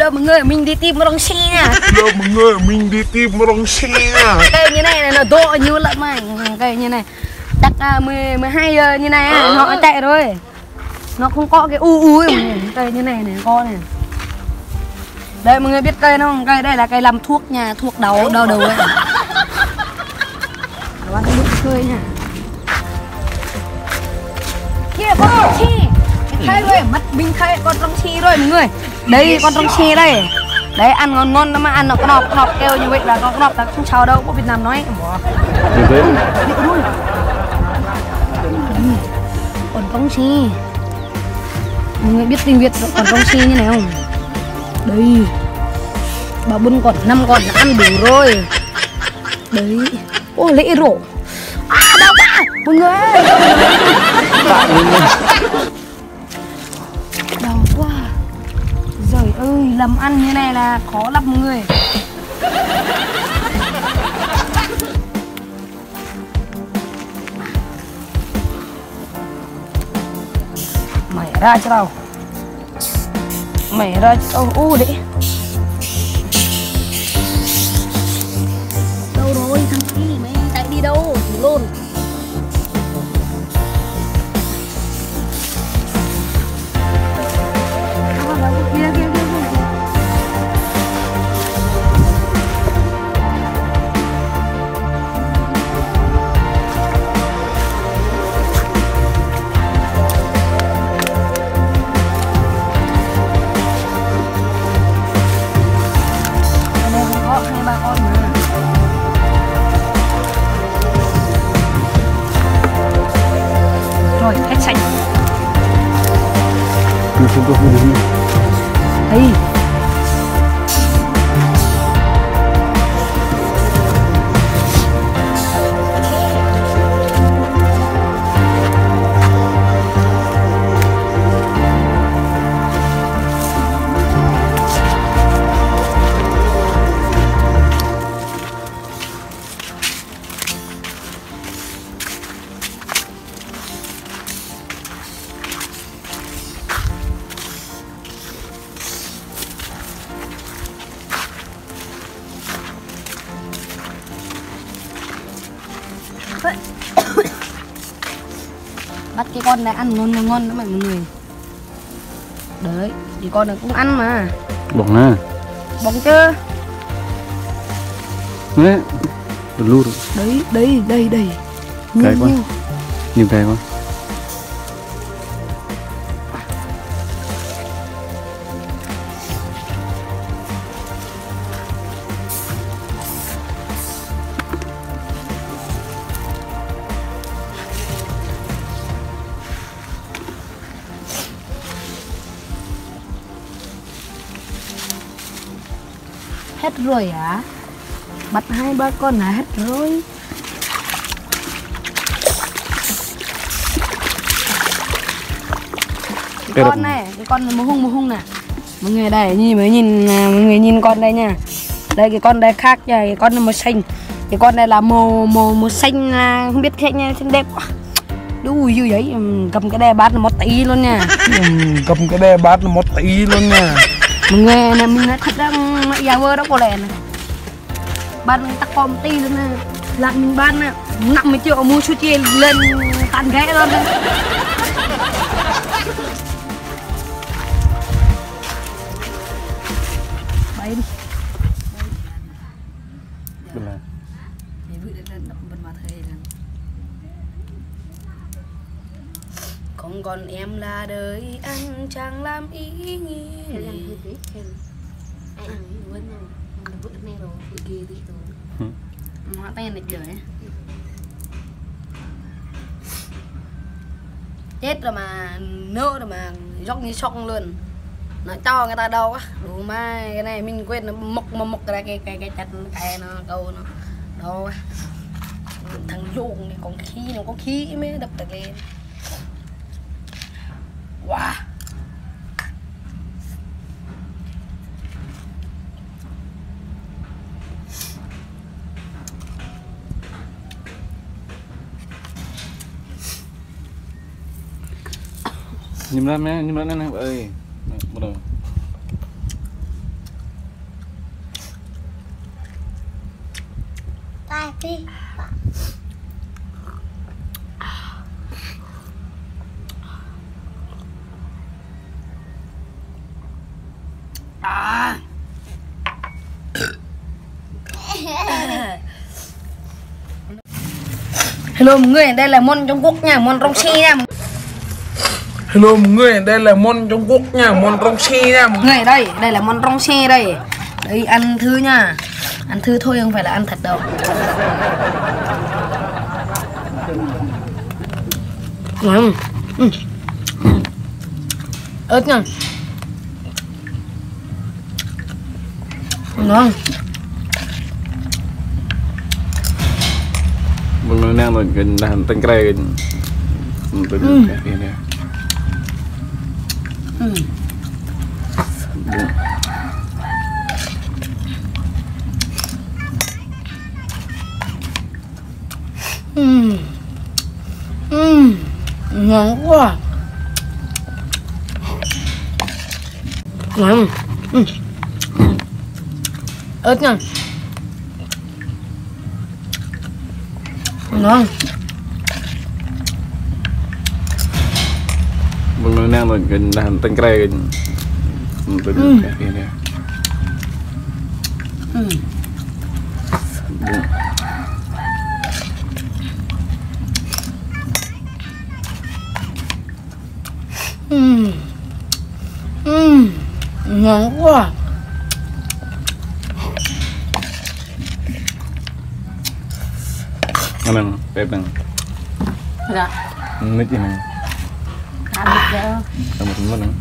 Giờ mọi người mình đi tìm một đồng xe nha. Giờ mọi người mình đi tìm một đồng xe nha. Cây như này là độ như lợn mày. Cây như này chắc 12 giờ như này nó chạy rồi. Nó không có cái cây như này có này. Đây mọi người biết cây nó không? Cây đây là cây làm thuốc nhà, thuốc đau đầu ấy. Các bạn lúc chơi nha. Kia con trong chi. Khai rồi, mắt mình khai con trong chi rồi mọi người. Đây con trong chi đây. Đấy ăn ngon ngon lắm mà ăn nó có nọp kêu như vậy là có nọp ta không chào đâu, có Việt Nam nói. Còn trong chi. Mọi người biết tiếng Việt còn trong chi như này không? Đây. Bà Bun còn 5 con đã ăn đủ rồi. Đấy. Ô lễ rổ. Đau quá mọi người ơi. Đau quá. Trời ơi, làm ăn như này là khó lắm mọi người. Mày ra cho tao. Mày ra cho tao. Đấy. Đâu rồi thằng Phi, mày chạy đi đâu? Chỉ luôn. Rồi, hết sạch. Đây. Bắt cái con này ăn ngon ngon lắm mọi người. Đấy, thì con này cũng ăn mà. Bỏng à? Bỏng chưa? Đấy, được luôn. Đấy, đây. Cái con. Nhiều cái con. Hết rồi hả? Bắt 2-3 con là hết rồi. Cái con này, cái con màu hung nè. Mọi người đây mọi người nhìn con đây nha. Đây cái con đây khác nha, cái con này màu xanh. Cái con này là màu xanh, không biết khác nha, xanh đẹp quá. Đu như vậy, cầm cái đè bát là 1 tỷ luôn nha. Cầm cái đè bát là 1 tỷ luôn nha. Mọi người này mình nói thật ra già vơ đó có lẽ này. Bán tắc con tí luôn nè. Lại mình bán 50 triệu mua sushi lên tàn ghé luôn đấy. Bay đi. Bên này. Không còn em là đời anh chẳng làm ý nghĩa. Hóa tên lịch đời. Chết rồi mà nỡ rồi mà dốc như xong luôn. Nó cho người ta đâu á. Đủ mà cái này mình quên nó mộc ra cái chặt cái nó câu nó đâu á. Thằng ruộng thì còn khí, nó có khí mới đập được lên. Wow. Nhâm lên nè, nhâm lên nè ơi. Bắt đầu. À. Hello mọi người, đây là món Trung Quốc nha, món rong xi nha. Hello mọi người, đây là món Trung Quốc nha, món rong xi nha. Mọi người đây là món rong xi đây. Đây ăn thử nha. Ăn thử thôi không phải là ăn thật đâu. Ớt nha. Ngon. Bưng nang rồi gần làm tanh cay gần. Tôi được cái này. Ngon quá. Ngon. Ớt nha. Ngon. Bưng nang rồi gần làm tanh cay gần. Tôi được cái này. Ngon quá. Nang, bếp nang. Dạ. Mít gì nang. Tao một món nang.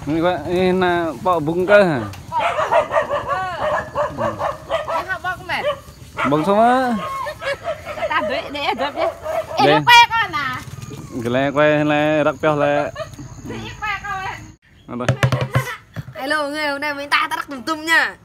Ini kok ini Pak Bungka. Bông sama. Ta đuổi để đuổi đi. Em quay con à? Cái quay là rắc bèo là. Quay con. Rồi. Hello mọi người, hôm nay mình ta rắc tùm nha.